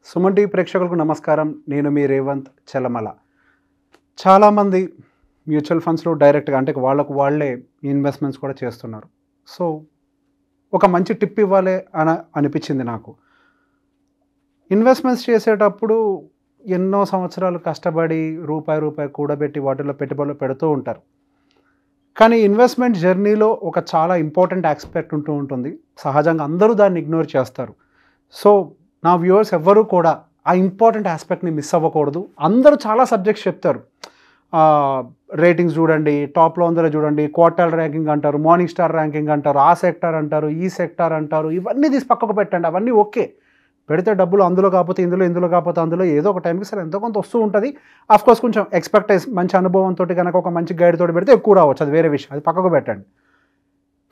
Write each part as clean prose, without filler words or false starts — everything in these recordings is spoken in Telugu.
సుమన్ టీవీ ప్రేక్షకులకు నమస్కారం. నేను మీ రేవంత్ చెలమల. చాలామంది మ్యూచువల్ ఫండ్స్లో డైరెక్ట్గా అంటే వాళ్ళకు వాళ్ళే ఇన్వెస్ట్మెంట్స్ కూడా చేస్తున్నారు. సో ఒక మంచి టిప్ ఇవ్వాలి అనిపించింది నాకు. ఇన్వెస్ట్మెంట్స్ చేసేటప్పుడు ఎన్నో సంవత్సరాలు కష్టపడి రూపాయి కూడబెట్టి వాటిలో పెట్టుబడులు పెడుతూ ఉంటారు. కానీ ఇన్వెస్ట్మెంట్ జర్నీలో ఒక చాలా ఇంపార్టెంట్ ఆస్పెక్ట్ ఉంటుంది. సహజంగా అందరూ దాన్ని ఇగ్నోర్ చేస్తారు. సో నా వ్యూవర్స్ ఎవ్వరూ కూడా ఆ ఇంపార్టెంట్ ఆస్పెక్ట్ని మిస్ అవ్వకూడదు. అందరూ చాలా సబ్జెక్ట్స్ చెప్తారు. రేటింగ్స్ చూడండి, టాప్లో అందరూ చూడండి, క్వార్టైల్ ర్యాంకింగ్ అంటారు, మార్నింగ్ స్టార్ ర్యాంకింగ్ అంటారు, ఆ సెక్టార్ అంటారు, ఈ సెక్టార్ అంటారు. ఇవన్నీ తీసి పక్కకు పెట్టండి. అవన్నీ ఓకే, పెడితే డబ్బులు అందులో కాకపోతే ఇందులో కాకపోతే అందులో ఏదో ఒక టైంకి సరే ఎంతో కొంత వస్తూ ఉంటుంది. ఆఫ్కోర్స్ కొంచెం ఎక్స్పెక్టైజ్ మంచి అనుభవంతో కనుక ఒక మంచి గైడ్ తోటి పెడితే ఎక్కువ రావచ్చు, అది వేరే విషయం, అది పక్కకు పెట్టండి.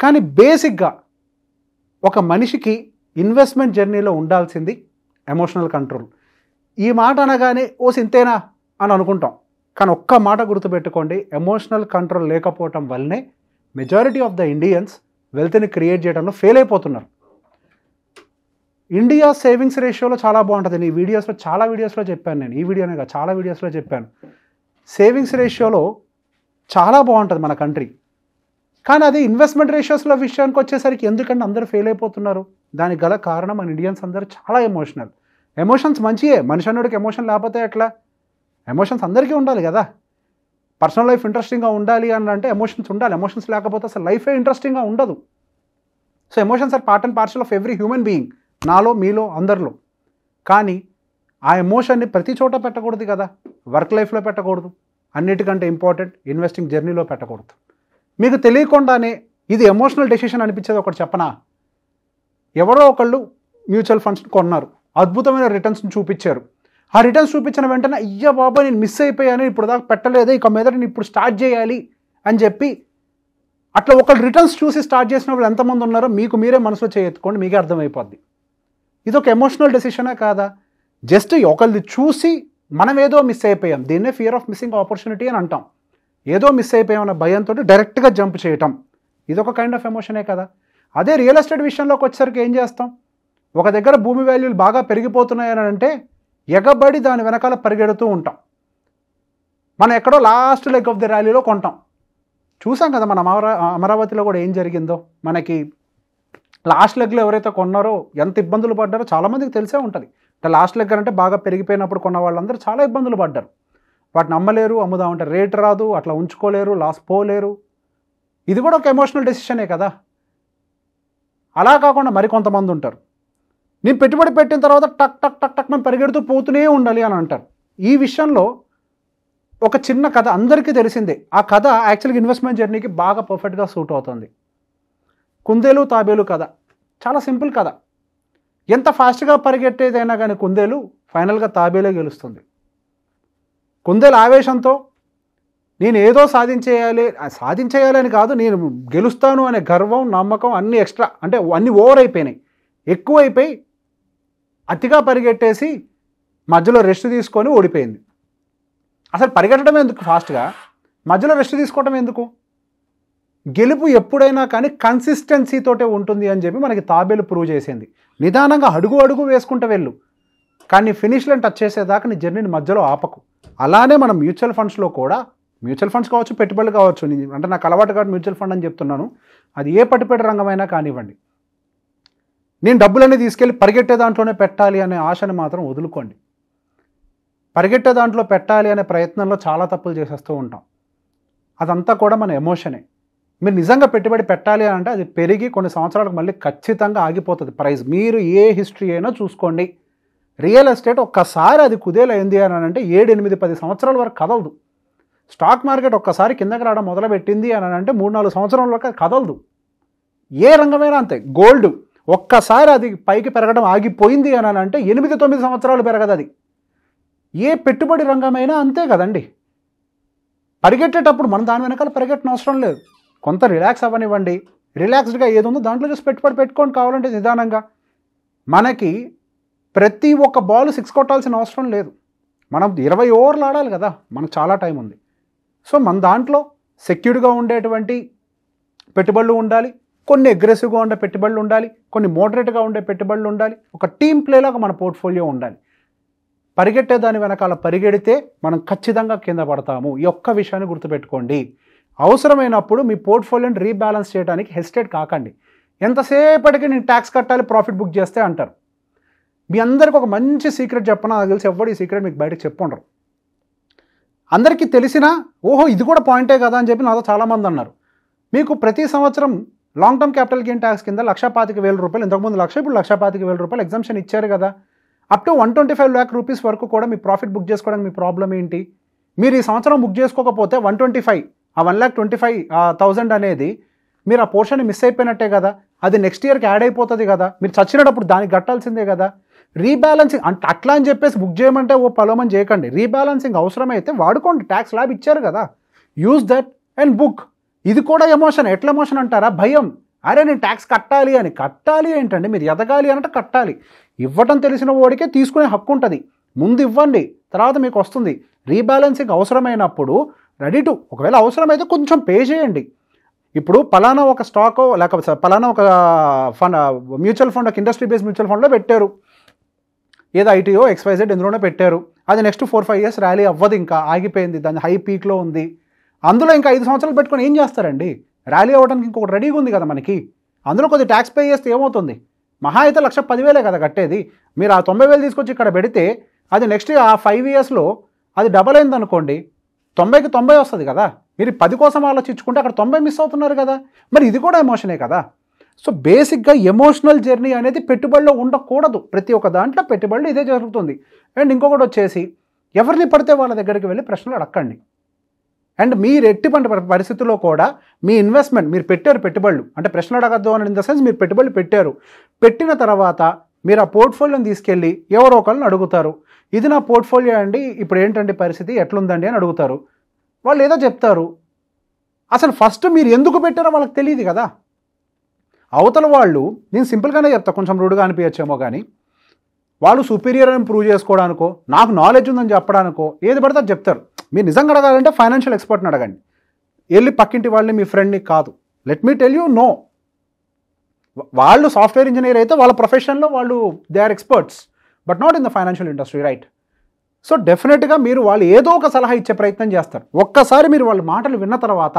కానీ బేసిక్గా ఒక మనిషికి ఇన్వెస్ట్మెంట్ జర్నీలో ఉండాల్సింది ఎమోషనల్ కంట్రోల్. ఈ మాట అనగానే ఓ సింతేనా అని అనుకుంటాం. కానీ ఒక్క మాట గుర్తుపెట్టుకోండి, ఎమోషనల్ కంట్రోల్ లేకపోవటం వల్లనే మెజారిటీ ఆఫ్ ద ఇండియన్స్ వెల్త్ని క్రియేట్ చేయడంలో ఫెయిల్ అయిపోతున్నారు. ఇండియా సేవింగ్స్ రేషియోలో చాలా బాగుంటుంది. చాలా వీడియోస్లో చెప్పాను. నేను ఈ వీడియోనే కాదు, చాలా వీడియోస్లో చెప్పాను. సేవింగ్స్ రేషియోలో చాలా బాగుంటుంది మన కంట్రీ. కానీ అది ఇన్వెస్ట్మెంట్ రేషియోస్లో విషయానికి వచ్చేసరికి ఎందుకంటే అందరూ ఫెయిల్ అయిపోతున్నారు? దానికి గల కారణం మన ఇండియన్స్ అందరూ చాలా ఎమోషనల్. ఎమోషన్స్ మంచియే, మనిషి అన్నోడికి ఎమోషన్ లేకపోతే ఎట్లా? ఎమోషన్స్ అందరికీ ఉండాలి కదా. పర్సనల్ లైఫ్ ఇంట్రెస్టింగ్గా ఉండాలి అని అంటే ఎమోషన్స్ ఉండాలి. ఎమోషన్స్ లేకపోతే అసలు లైఫే ఇంట్రెస్టింగ్గా ఉండదు. So emotions are part and parcel of every human being, నాలో మీలో అందరిలో. కానీ ఆ ఎమోషన్ని ప్రతి చోట పెట్టకూడదు కదా. వర్క్ లైఫ్లో పెట్టకూడదు, అన్నిటికంటే ఇంపార్టెంట్ ఇన్వెస్టింగ్ జర్నీలో పెట్టకూడదు. మీకు తెలియకుండానే ఇది ఎమోషనల్ డెసిషన్ అనిపించేది ఒకటి చెప్పనా? ఎవరో ఒకళ్ళు మ్యూచువల్ ఫండ్స్ కొన్నారు, అద్భుతమైన రిటర్న్స్ని చూపించారు. ఆ రిటర్న్స్ చూపించిన వెంటనే అయ్యా బాబా నేను మిస్ అయిపోయాను, ఇప్పుడు దాకా పెట్టలేదే, ఇక మీద నేను ఇప్పుడు స్టార్ట్ చేయాలి అని చెప్పి అట్లా ఒకళ్ళు రిటర్న్స్ చూసి స్టార్ట్ చేసిన వాళ్ళు ఎంతమంది ఉన్నారో మీకు మీరే మనసులో చేయెత్తుకోండి, మీకే అర్థమైపోద్ది. ఇది ఒక ఎమోషనల్ డెసిషనే కాదా? జస్ట్ ఒకళ్ళది చూసి మనం ఏదో మిస్ అయిపోయాం, దీన్నే ఫియర్ ఆఫ్ మిస్సింగ్ ఆపర్చునిటీ అని అంటాం. ఏదో మిస్ అయిపోయామన్న భయంతో డైరెక్ట్గా జంప్ చేయటం, ఇది ఒక కైండ్ ఆఫ్ ఎమోషనే కదా. అదే రియల్ ఎస్టేట్ విషయంలోకి వచ్చేసరికి ఏం చేస్తాం? ఒక దగ్గర భూమి వాల్యూలు బాగా పెరిగిపోతున్నాయని అంటే ఎగబడి దాని వెనకాల పరిగెడుతూ ఉంటాం. మనం ఎక్కడో లాస్ట్ లెగ్ ఆఫ్ ది ర్యాలీలో కొంటాం. చూసాం కదా మన అమరావతిలో కూడా ఏం జరిగిందో. మనకి లాస్ట్ లెగ్లో ఎవరైతే కొన్నారో ఎంత ఇబ్బందులు పడ్డారో చాలామందికి తెలిసే ఉంటుంది. అంటే లాస్ట్ లెగ్ అంటే బాగా పెరిగిపోయినప్పుడు కొన్న వాళ్ళందరూ చాలా ఇబ్బందులు పడ్డారు. వాటిని అమ్మలేరు, అమ్ముదామంటే రేట్ రాదు, అట్లా ఉంచుకోలేరు, లాస్ పోలేరు. ఇది కూడా ఒక ఎమోషనల్ డెసిషనే కదా. అలా కాకుండా మరికొంతమంది ఉంటారు, నేను పెట్టుబడి పెట్టిన తర్వాత టక్ టక్ టక్ టక్ మనం పరిగెడుతూ పోతూనే ఉండాలి అని అంటారు. ఈ విషయంలో ఒక చిన్న కథ అందరికీ తెలిసిందే. ఆ కథ యాక్చువల్గా ఇన్వెస్ట్మెంట్ జర్నీకి బాగా పర్ఫెక్ట్గా సూట్ అవుతుంది. కుందేలు తాబేలు కథ. చాలా సింపుల్ కథ. ఎంత ఫాస్ట్గా పరిగెట్టేదైనా కానీ కుందేలు ఫైనల్గా తాబేలే గెలుస్తుంది. కుందేలు ఆవేశంతో నేను ఏదో సాధించేయాలి అని కాదు, నేను గెలుస్తాను అనే గర్వం, నమ్మకం అన్నీ ఎక్స్ట్రా, అంటే అన్నీ ఓవర్ అయిపోయినాయి, ఎక్కువైపోయి అతిగా పరిగెట్టేసి మధ్యలో రెస్ట్ తీసుకొని ఓడిపోయింది. అసలు పరిగెట్టడం ఎందుకు ఫాస్ట్గా, మధ్యలో రెస్ట్ తీసుకోవడం ఎందుకు? గెలుపు ఎప్పుడైనా కానీ కన్సిస్టెన్సీతోటే ఉంటుంది అని చెప్పి మనకి తాబేలు ప్రూవ్ చేసింది. నిదానంగా అడుగు వేసుకుంటూ వెళ్ళు, కానీ ఫినిష్లో టచ్ చేసేదాకా నీ జర్నీని మధ్యలో ఆపకు. అలానే మనం మ్యూచువల్ ఫండ్స్లో కూడా, మ్యూచువల్ ఫండ్స్ కావచ్చు, పెట్టుబడులు కావచ్చు, అంటే నాకు అలవాటు కాబట్టి మ్యూచువల్ ఫండ్ అని చెప్తున్నాను, అది ఏ పెట్టుబడి రంగమైనా కానివ్వండి, నేను డబ్బులన్నీ తీసుకెళ్ళి పరిగెట్టే దాంట్లోనే పెట్టాలి అనే ఆశని మాత్రం వదులుకోండి. పరిగెట్టే దాంట్లో పెట్టాలి అనే ప్రయత్నంలో చాలా తప్పులు చేసేస్తూ ఉంటాం. అదంతా కూడా మన ఎమోషనే. మీరు నిజంగా పెట్టుబడి పెట్టాలి అని అంటే అది పెరిగి కొన్ని సంవత్సరాలకు మళ్ళీ ఖచ్చితంగా ఆగిపోతుంది ప్రైస్. మీరు ఏ హిస్టరీ అయినా చూసుకోండి, రియల్ ఎస్టేట్ ఒక్కసారి అది కుదేలైంది అని అంటే 7, 8, 10 సంవత్సరాల వరకు కదలదు. స్టాక్ మార్కెట్ ఒక్కసారి కిందకి రావడం మొదలుపెట్టింది అని అంటే 3-4 సంవత్సరాల వరకు అది కదలదు. ఏ రంగమైనా అంతే. గోల్డ్ ఒక్కసారి అది పైకి పెరగడం ఆగిపోయింది అని అంటే 8-9 సంవత్సరాలు పెరగదు అది. ఏ పెట్టుబడి రంగమైనా అంతే కదండి. పరిగెట్టేటప్పుడు మనం దాని వెనకాల పరిగెట్టిన అవసరం లేదు, కొంత రిలాక్స్ అవ్వనివ్వండి. రిలాక్స్డ్గా ఏది ఉందో దాంట్లో చూసి పెట్టుబడి పెట్టుకోండి కావాలంటే నిదానంగా. మనకి ప్రతి ఒక్క బాల్ 6 కొట్టాల్సిన అవసరం లేదు. మనం 20 ఓవర్లు ఆడాలి కదా, మనకు చాలా టైం ఉంది. సో మన దాంట్లో సెక్యూర్డ్గా ఉండేటువంటి పెట్టుబడులు ఉండాలి, కొన్ని అగ్రెసివ్గా ఉండే పెట్టుబడులు ఉండాలి, కొన్ని మోడరేట్గా ఉండే పెట్టుబడులు ఉండాలి, ఒక టీమ్ ప్లేలాగా మన పోర్ట్ఫోలియో ఉండాలి. పరిగెట్టే దాని వెనకాల పరిగెడితే మనం ఖచ్చితంగా కింద పడతాము. ఈ ఒక్క విషయాన్ని గుర్తుపెట్టుకోండి. అవసరమైనప్పుడు మీ పోర్ట్ఫోలియోని రీబ్యాలెన్స్ చేయడానికి హెసిటేట్ కాకండి. ఎంతసేపటికి నేను ట్యాక్స్ కట్టాలి ప్రాఫిట్ బుక్ చేస్తే అంటారు. మీ అందరికి ఒక మంచి సీక్రెట్ చెప్పనా, నాకు తెలిసి ఎవ్వరు ఈ సీక్రెట్ మీకు బయటకు చెప్పుండరు. అందరికీ తెలిసినా ఓహో ఇది కూడా పాయింటే కదా అని చెప్పి నాతో చాలామంది అన్నారు. మీకు ప్రతి సంవత్సరం long term capital gain tax కింద 1,25,000 రూపాయలు, ఇంతకుముందు 1,00,000 ఇప్పుడు 1,25,000 రూపాయలు ఎగ్జామ్షన్ ఇచ్చారు కదా. అప్ టు 125 lakh రూపీస్ వరకు కూడా మీ ప్రాఫిట్ బుక్ చేసుకోవడానికి మీ ప్రాబ్లం ఏంటి? మీరు ఈ సంవత్సరం బుక్ చేసుకోకపోతే 125 ఆ 1,25,000 అనేది మీరు ఆ పోర్షన్ మిస్ అయిపోయినట్టే కదా. అది నెక్స్ట్ ఇయర్కి యాడ్ అయిపోతుంది కదా. మీరు చచ్చినప్పుడు దానికి కట్టాల్సిందే కదా. రీబ్యాలెన్సింగ్ అంటే అట్లా అని చెప్పేసి బుక్ చేయమంటే ఓ పలోమని చేయకండి. రీబ్యాలెన్సింగ్ అవసరమైతే వాడుకోండి, ట్యాక్స్ ల్యాబ్ ఇచ్చారు కదా, యూజ్ దట్ అండ్ బుక్. ఇది కూడా ఎమోషన్. ఎట్లా ఎమోషన్ అంటారా? భయం. అరే నేను ట్యాక్స్ కట్టాలి అని. కట్టాలి ఏంటండి? మీరు ఎదగాలి అంటే కట్టాలి. ఇవ్వటం తెలిసిన వాడికే తీసుకునే హక్కు ఉంటుంది. ముందు ఇవ్వండి, తర్వాత మీకు వస్తుంది. రీబ్యాలెన్సింగ్ అవసరమైనప్పుడు రెడీ టు, ఒకవేళ అవసరమైతే కొంచెం పే చేయండి. ఇప్పుడు పలానా ఒక స్టాకో లేకపోతే పలానా ఒక ఫండ్, మ్యూచువల్ ఫండ్, ఒక ఇండస్ట్రీ బేస్డ్ మ్యూచువల్ ఫండ్లో పెట్టారు, ఏదో ఐటీఓ XYZ ఎందులోనే పెట్టారు. అది నెక్స్ట్ 4-5 years ర్యాలీ అవ్వదు, ఇంకా ఆగిపోయింది, దాని హై పీక్లో ఉంది. అందులో ఇంకా 5 సంవత్సరాలు పెట్టుకొని ఏం చేస్తారండి? ర్యాలీ అవ్వడానికి ఇంకొకటి రెడీగా ఉంది కదా మనకి. అందులో కొద్ది ట్యాక్స్ పే చేస్తే ఏమవుతుంది? మహా అయితే 1,10,000 కదా కట్టేది. మీరు ఆ 90,000 తీసుకొచ్చి ఇక్కడ పెడితే అది నెక్స్ట్ ఆ 5 yearsలో అది డబల్ అయింది అనుకోండి, 90కి 90 వస్తుంది కదా. మీరు 10 కోసం ఆలోచించుకుంటే అక్కడ 90 మిస్ అవుతున్నారు కదా. మరి ఇది కూడా ఎమోషనే కదా. సో బేసిక్గా ఎమోషనల్ జర్నీ అనేది పెట్టుబడిలో ఉండకూడదు. ప్రతి ఒక్క దాంట్లో పెట్టుబడులు ఇదే జరుగుతుంది. అండ్ ఇంకొకటి వచ్చేసి, ఎవరిని పడితే వాళ్ళ దగ్గరికి వెళ్ళి ప్రశ్నలు అడగండి. అండ్ మీరు ఎట్టి పరిస్థితుల్లో కూడా మీ ఇన్వెస్ట్మెంట్, మీరు పెట్టారు పెట్టుబడులు అంటే ప్రశ్నలు అడగద్దు అని ఇన్ ద సెన్స్, మీరు పెట్టుబడులు పెట్టారు, పెట్టిన తర్వాత మీరు ఆ పోర్ట్ఫోలియోని తీసుకెళ్ళి ఎవరో ఒకళ్ళని అడుగుతారు. ఇది నా పోర్ట్ఫోలియో అండి, ఇప్పుడు ఏంటండి పరిస్థితి, ఎట్లుందండి అని అడుగుతారు. వాళ్ళు ఏదో చెప్తారు. అసలు ఫస్ట్ మీరు ఎందుకు పెట్టారో వాళ్ళకి తెలియదు కదా. అవతల వాళ్ళు, నేను సింపుల్గానే చెప్తా, కొంచెం రూడ్గా అనిపించచ్చేమో కానీ, వాళ్ళు సుపీరియర్ అని ప్రూవ్ చేసుకోవడానికో, నాకు నాలెడ్జ్ ఉందని చెప్పడానికో ఏది పడితే అది చెప్తారు. మీరు నిజంగా అడగాలంటే ఫైనాన్షియల్ ఎక్స్పర్ట్ని అడగండి, వెళ్ళి పక్కింటి వాళ్ళని, మీ ఫ్రెండ్ని కాదు. Let me tell you, no. వాళ్ళు సాఫ్ట్వేర్ ఇంజనీర్ అయితే వాళ్ళ ప్రొఫెషన్లో వాళ్ళు they are experts, but not in the financial industry, right? So డెఫినెట్గా మీరు వాళ్ళు ఏదో ఒక సలహా ఇచ్చే ప్రయత్నం చేస్తారు. ఒక్కసారి మీరు వాళ్ళ మాటలు విన్న తర్వాత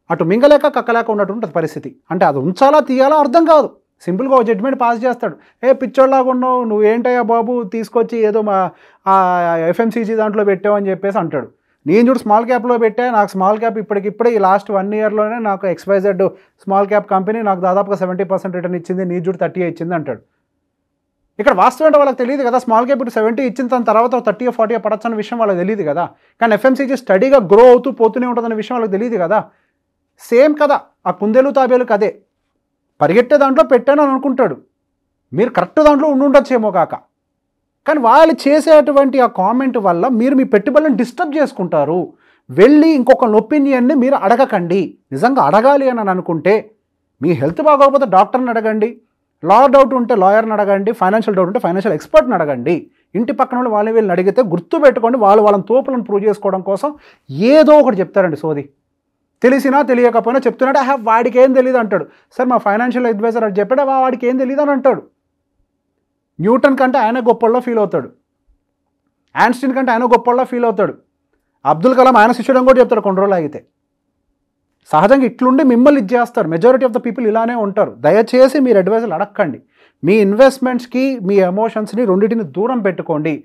అటు మింగలేక కక్కలేక ఉన్నటువంటి పరిస్థితి. అంటే అది ఉంచాలా తీయాలా అర్థం కాదు. సింపుల్గా ఒక జడ్జ్మెంట్ పాస్ చేస్తాడు. ఏ పిచ్చోళ్ళలాగా ఉన్నావు, నువ్వు ఏంటయ్యా బాబు తీసుకొచ్చి ఏదో మా FMCG దాంట్లో పెట్టావు అని చెప్పేసి అంటాడు. నేను చూడు స్మాల్ క్యాప్లో పెట్టా, నాకు స్మాల్ క్యాప్ ఇప్పటికిప్పుడే ఈ లాస్ట్ 1 yearలోనే నాకు XYZ స్మాల్ క్యాప్ కంపెనీ నాకు దాదాపుగా 70% రిటర్న్ ఇచ్చింది, నీ చూడు 30 ఇచ్చింది అంటాడు. ఇక్కడ వాస్తవం అంటే వాళ్ళకి తెలియదు కదా. స్మాల్ క్యాప్ ఇప్పుడు 70 ఇచ్చిన తన తర్వాత 30-40 పడచ్చు అన్న విషయం వాళ్ళకి తెలియదు కదా. కానీ FMCG స్టడీగా గ్రో అవుతూ పోతూనే ఉంటుందన్న విషయం వాళ్ళకి తెలియదు కదా. సేమ్ కదా ఆ కుందేలు తాబేలు కదే. పరిగెట్టే దాంట్లో పెట్టాను అని అనుకుంటాడు, మీరు కరెక్ట్ దాంట్లో ఉండుండొచ్చేమో కాక. కానీ వాళ్ళు చేసేటువంటి ఆ కామెంట్ వల్ల మీరు మీ పెట్టుబడులను డిస్టర్బ్ చేసుకుంటారు. వెళ్ళి ఇంకొక ఒపీనియన్ని మీరు అడగకండి. నిజంగా అడగాలి అని అనుకుంటే, మీ హెల్త్ బాగోకపోతే డాక్టర్ని అడగండి, లా డౌట్ ఉంటే లాయర్ని అడగండి, ఫైనాన్షియల్ డౌట్ ఉంటే ఫైనాన్షియల్ ఎక్స్పర్ట్ని అడగండి. ఇంటి పక్కన వాళ్ళు వాళ్ళని వీళ్ళని అడిగితే గుర్తుపెట్టుకోండి, వాళ్ళని తోపులను ప్రూవ్ చేసుకోవడం కోసం ఏదో ఒకటి చెప్తారండి సోది. తెలిసినా తెలియకపోయినా చెప్తున్నాడు, వాడికి ఏం తెలియదు అంటాడు. సార్ మా ఫైనాన్షియల్ అడ్వైజర్ అది చెప్పాడు, వాడికి ఏం తెలియదు అని అంటాడు. న్యూటన్ కంటే ఆయన గొప్పల్లో ఫీల్ అవుతాడు, ఐన్స్టీన్ కంటే ఆయన గొప్పల్లో ఫీల్ అవుతాడు, అబ్దుల్ కలాం ఆయన శిష్యుడు కూడా చెప్తాడు కొన్ని రోజులు ఆగితే. సహజంగా ఇట్లుండి మిమ్మల్ని ఇచ్చేస్తారు. మెజారిటీ ఆఫ్ ద పీపుల్ ఇలానే ఉంటారు. దయచేసి మీరు అడ్వైజర్లు అడగండి. మీ ఇన్వెస్ట్మెంట్స్కి మీ ఎమోషన్స్ని రెండింటిని దూరం పెట్టుకోండి.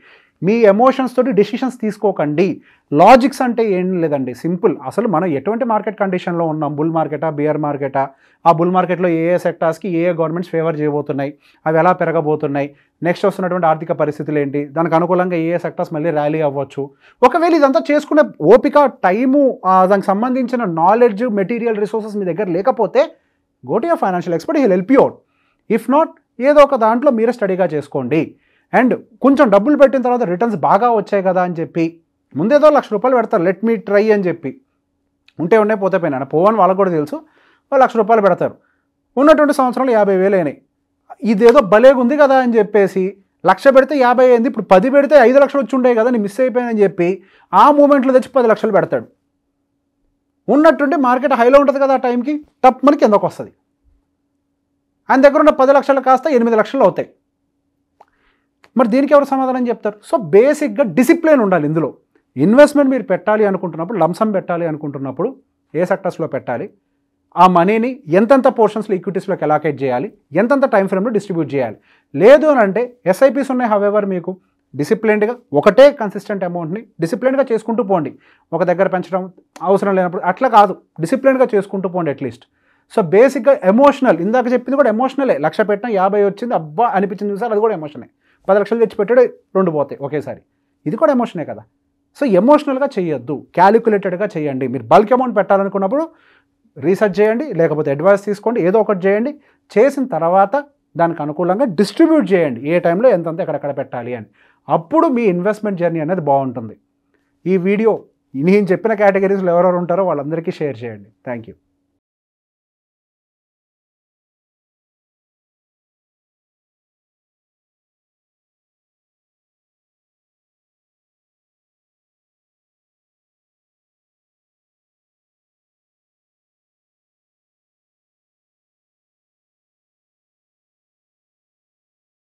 మీ ఎమోషన్స్ తోటి డెసిషన్స్ తీసుకోకండి. లాజిక్స్ అంటే ఏం లేదండి, సింపుల్. అసలు మనం ఎటువంటి మార్కెట్ కండిషన్లో ఉన్నాం, బుల్ మార్కెటా బియర్ మార్కెటా, ఆ బుల్ మార్కెట్లో ఏ సెక్టార్స్కి ఏ గవర్నమెంట్స్ ఫేవర్ చేయబోతున్నాయి, అవి ఎలా పెరగబోతున్నాయి, నెక్స్ట్ వస్తున్నటువంటి ఆర్థిక పరిస్థితులు ఏంటి, దానికి అనుకూలంగా ఏ సెక్టార్స్ మళ్ళీ ర్యాలీ అవ్వచ్చు. ఒకవేళ ఇదంతా చేసుకునే ఓపిక, టైము, దానికి సంబంధించిన నాలెడ్జ్, మెటీరియల్ రిసోర్సెస్ మీ దగ్గర లేకపోతే go to your financial expert, he will help you out. If not, ఏదో ఒక దాంట్లో మీరే స్టడీగా చేసుకోండి. అండ్ కొంచెం డబ్బులు పెట్టిన తర్వాత రిటర్న్స్ బాగా వచ్చాయి కదా అని చెప్పి ముందేదో 1,00,000 రూపాయలు పెడతారు, లెట్ మీ ట్రై అని చెప్పి. ఉంటే పోతే పోయినా పోవని వాళ్ళకు కూడా తెలుసు. 1,00,000 రూపాయలు పెడతారు, ఉన్నటువంటి సంవత్సరాలు 50,000 అయినాయి. ఇదేదో భలేగా ఉంది కదా అని చెప్పేసి 1,00,000 పెడితే 50 అయింది, ఇప్పుడు 10 పెడితే 5 లక్షలు వచ్చి ఉండే కదా, నేను మిస్ అయిపోయానని చెప్పి ఆ మూమెంట్లో తెచ్చి 10 లక్షలు పెడతాడు. ఉన్నట్టుండి మార్కెట్ హైలో ఉంటుంది కదా, ఆ టైంకి టప్ మనకి కిందకు వస్తుంది. ఆయన దగ్గర ఉన్న 10 లక్షలు కాస్త 8 లక్షలు అవుతాయి. మరి దీనికి ఎవరు సమాధానం చెప్తారు? సో బేసిక్గా డిసిప్లిన్ ఉండాలి ఇందులో. ఇన్వెస్ట్మెంట్ మీరు పెట్టాలి అనుకుంటున్నప్పుడు, లంసమ్ పెట్టాలి అనుకుంటున్నప్పుడు ఏ సెక్టర్స్లో పెట్టాలి, ఆ మనీని ఎంతెంత పోర్షన్స్లో ఈక్విటీస్లోకి ఎలాకేట్ చేయాలి, ఎంతెంత టైం ఫ్రేమ్లో డిస్ట్రిబ్యూట్ చేయాలి. లేదు అని అంటే ఎస్ఐపీస్ ఉన్నాయి, హవెవర్ మీకు డిసిప్లిన్డ్గా ఒకటే కన్సిస్టెంట్ అమౌంట్ని డిసిప్లిన్డ్గా చేసుకుంటూ పోండి. ఒక దగ్గర పెంచడం అవసరం లేనప్పుడు అట్లా కాదు, డిసిప్లిన్డ్గా చేసుకుంటూ పోండి అట్లీస్ట్. సో బేసిక్గా ఎమోషనల్, ఇందాక చెప్పింది కూడా ఎమోషనలే. 1,00,000 పెట్టినా 50 వచ్చింది, అబ్బా అనిపించింది సార్, అది కూడా ఎమోషనే. 10 లక్షలు తెచ్చి పెట్టాడు 2 పోతాయి ఒకేసారి, ఇది కూడా ఎమోషనే కదా. సో ఎమోషనల్గా చేయొద్దు, క్యాలిక్యులేటెడ్గా చేయండి. మీరు బల్క్ అమౌంట్ పెట్టాలనుకున్నప్పుడు రీసెర్చ్ చేయండి, లేకపోతే అడ్వైస్ తీసుకోండి, ఏదో ఒకటి చేయండి. చేసిన తర్వాత దానికి అనుకూలంగా డిస్ట్రిబ్యూట్ చేయండి, ఏ టైంలో ఎంతంత ఎక్కడెక్కడ పెట్టాలి అని. అప్పుడు మీ ఇన్వెస్ట్మెంట్ జర్నీ అనేది బాగుంటుంది. ఈ వీడియో నేను చెప్పిన కేటగిరీస్లో ఎవరెవరు ఉంటారో వాళ్ళందరికీ షేర్ చేయండి. Thank you.